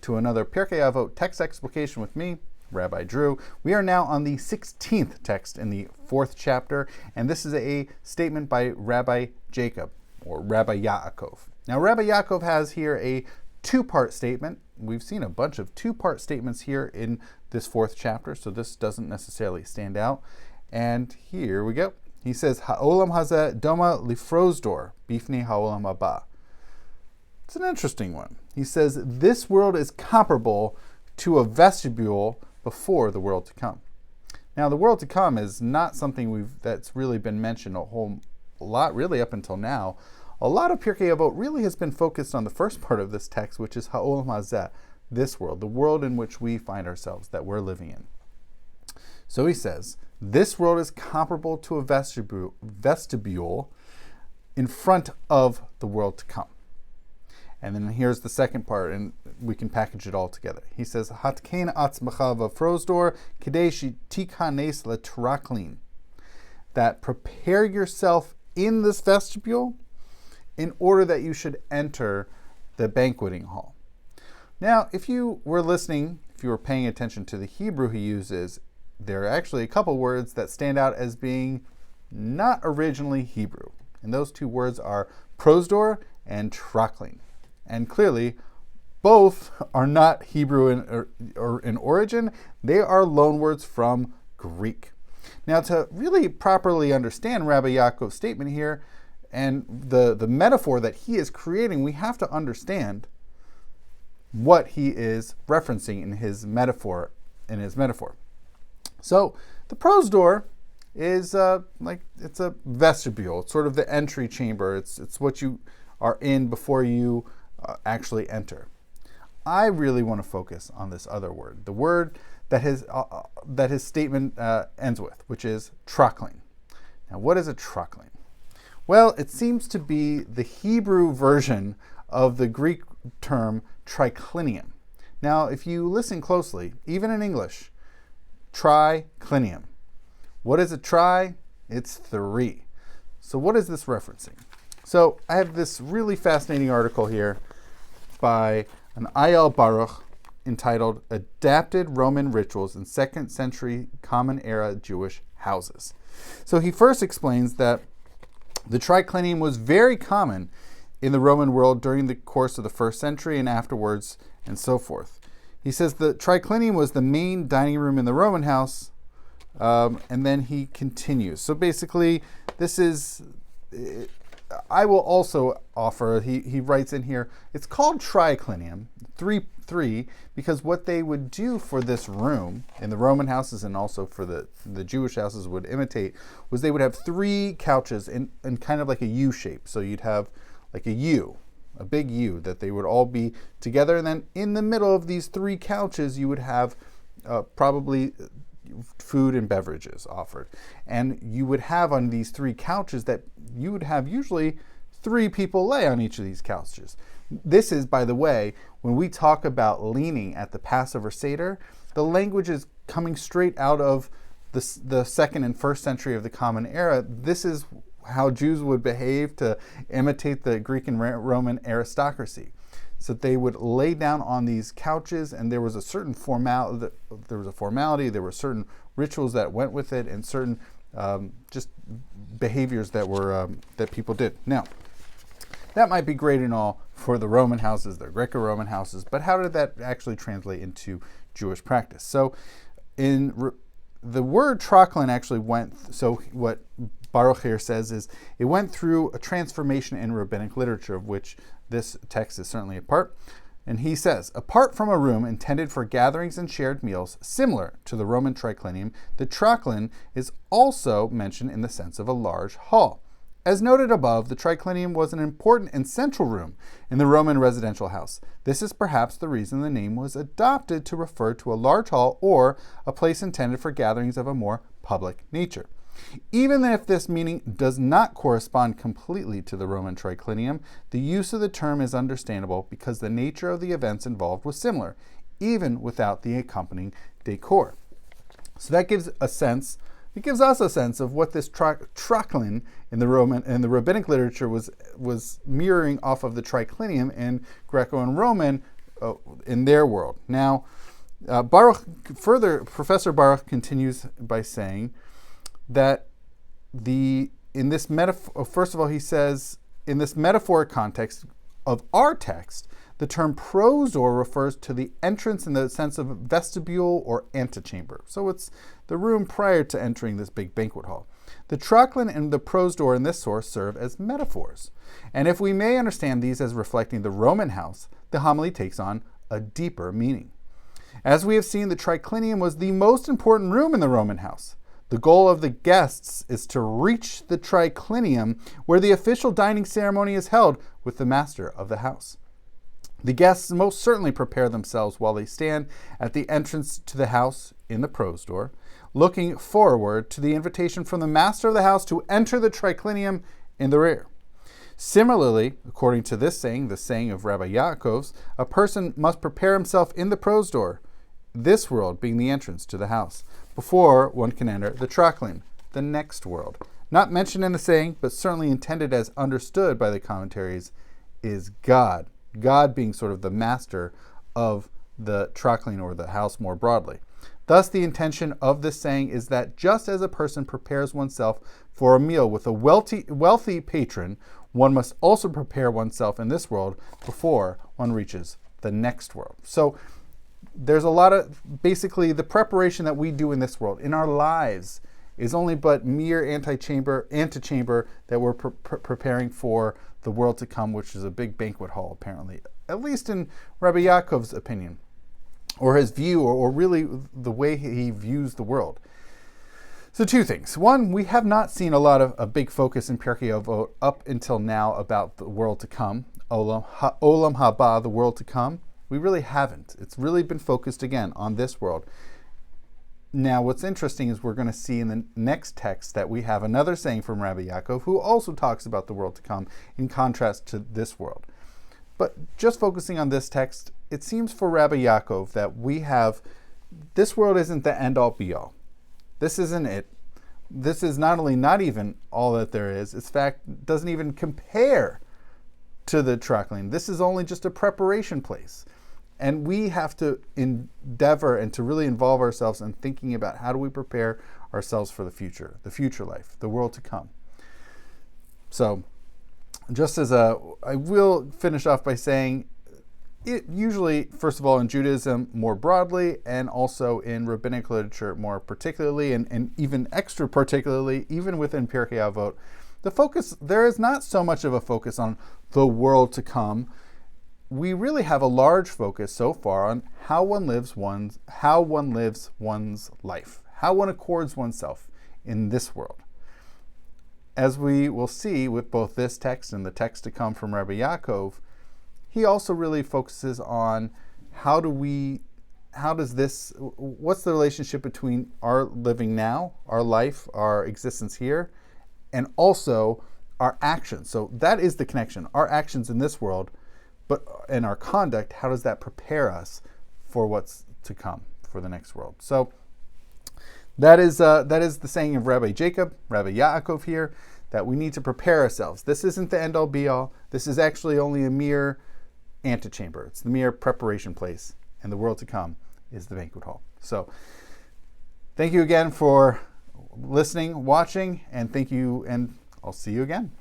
to another Pirkei Avot text explication with me, Rabbi Drew. We are now on the 16th text in the 4th chapter, and this is a statement by Rabbi Jacob, or Rabbi Yaakov. Now, Rabbi Yaakov has here a two-part statement. We've seen a bunch of two-part statements here in this 4th chapter, so this doesn't necessarily stand out. And here we go. He says, Ha'olam hazeh doma lifrozdor bifnei ha'olam haba. It's an interesting one. He says, this world is comparable to a vestibule before the world to come. Now, the world to come is not something that's really been mentioned a whole lot, really, up until now. A lot of Pirkei Avot really has been focused on the first part of this text, which is Ha'olam hazeh, this world, the world in which we find ourselves, that we're living in. So he says, this world is comparable to a vestibule in front of the world to come. And then here's the second part, and we can package it all together. He says, Hatkein atzmacha v'frozdor kidei shitikanes letraklin. That prepare yourself in this vestibule in order that you should enter the banqueting hall. Now, if you were listening, if you were paying attention to the Hebrew he uses, there are actually a couple words that stand out as being not originally Hebrew. And those two words are prosdor and traklin. And clearly, both are not Hebrew in origin. They are loanwords from Greek. Now, to really properly understand Rabbi Yaakov's statement here and the metaphor that he is creating, we have to understand what he is referencing in his metaphor. So, the prosdor is it's a vestibule. It's sort of the entry chamber. It's what you are in before you actually enter. I really want to focus on this other word, the word that his statement ends with, which is traklin. Now, what is a traklin? Well, it seems to be the Hebrew version of the Greek term triclinium. Now, if you listen closely, even in English, triclinium. What is a tri? It's 3. So what is this referencing? So I have this really fascinating article here by an Ayal Baruch entitled Adapted Roman Rituals in 2nd Century Common Era Jewish Houses. So he first explains that the triclinium was very common in the Roman world during the course of the 1st century and afterwards and so forth. He says the triclinium was the main dining room in the Roman house, and then he continues. So basically, this is... I will also offer, he writes in here, it's called triclinium, 3, because what they would do for this room in the Roman houses and also for the Jewish houses would imitate, was they would have 3 couches in kind of like a U shape. So you'd have like a U, a big U, that they would all be together. And then in the middle of these 3 couches, you would have probably food and beverages offered. And you would have on these 3 couches that you would have usually 3 people lay on each of these couches. This is, by the way, when we talk about leaning at the Passover Seder, the language is coming straight out of the 2nd and 1st century of the Common Era. This is how Jews would behave to imitate the Greek and Roman aristocracy. So they would lay down on these couches, and there was a certain formality. There were certain rituals that went with it, and certain just behaviors that people did. Now, that might be great and all for the Roman houses, the Greco-Roman houses, but how did that actually translate into Jewish practice? So, the word traklin actually went. So what Baruch here says is it went through a transformation in rabbinic literature, of which this text is certainly a part. And he says, apart from a room intended for gatherings and shared meals, similar to the Roman triclinium, the traklin is also mentioned in the sense of a large hall. As noted above, the triclinium was an important and central room in the Roman residential house. This is perhaps the reason the name was adopted to refer to a large hall or a place intended for gatherings of a more public nature. Even if this meaning does not correspond completely to the Roman triclinium, the use of the term is understandable because the nature of the events involved was similar, even without the accompanying decor. So that gives us a sense of what this traklin in the rabbinic literature was mirroring off of the triclinium in Greco and Roman in their world. Now, Professor Baruch continues by saying that first of all, he says, in this metaphoric context of our text, the term prosor refers to the entrance in the sense of vestibule or antechamber. So it's the room prior to entering this big banquet hall. The trochlin and the prosor in this source serve as metaphors. And if we may understand these as reflecting the Roman house, the homily takes on a deeper meaning. As we have seen, the triclinium was the most important room in the Roman house. The goal of the guests is to reach the triclinium, where the official dining ceremony is held with the master of the house. The guests most certainly prepare themselves while they stand at the entrance to the house in the prosor, looking forward to the invitation from the master of the house to enter the triclinium in the rear. Similarly, according to this saying, the saying of Rabbi Yaakov's, a person must prepare himself in the prosor, this world being the entrance to the house, before one can enter the trochlin, the next world. Not mentioned in the saying, but certainly intended as understood by the commentaries, is God. God being sort of the master of the trochlin, or the house more broadly. Thus, the intention of this saying is that just as a person prepares oneself for a meal with a wealthy patron, one must also prepare oneself in this world before one reaches the next world. So there's a lot of, basically, the preparation that we do in this world, in our lives, is only but mere antechamber that we're preparing for the world to come, which is a big banquet hall, apparently, at least in Rabbi Yaakov's opinion, or his view, or really the way he views the world. So two things. One, we have not seen a lot of a big focus in Pirkei Avot up until now about the world to come, Olam Haba, the world to come. We really haven't. It's really been focused again on this world. Now, what's interesting is we're going to see in the next text that we have another saying from Rabbi Yaakov, who also talks about the world to come in contrast to this world. But just focusing on this text, it seems for Rabbi Yaakov that we have, this world isn't the end-all be-all. This isn't it. This is not even all that there is. In fact, doesn't even compare to the trochlin. This is only just a preparation place. And we have to endeavor and to really involve ourselves in thinking about how do we prepare ourselves for the future life, the world to come. So, I will finish off by saying, it usually, first of all, in Judaism more broadly, and also in rabbinic literature more particularly, and even extra particularly, even within Pirkei Avot, there is not so much of a focus on the world to come. We really have a large focus so far on how one lives one's life, how one accords oneself in this world. As we will see with both this text and the text to come from Rabbi Yaakov, he also really focuses on what's the relationship between our living now, our life, our existence here, and also our actions. So that is the connection, our actions in this world, but in our conduct, how does that prepare us for what's to come, for the next world? So that is the saying of Rabbi Yaakov here, that we need to prepare ourselves. This isn't the end-all be-all. This is actually only a mere antechamber. It's the mere preparation place, and the world to come is the banquet hall. So thank you again for listening, watching, and thank you, and I'll see you again.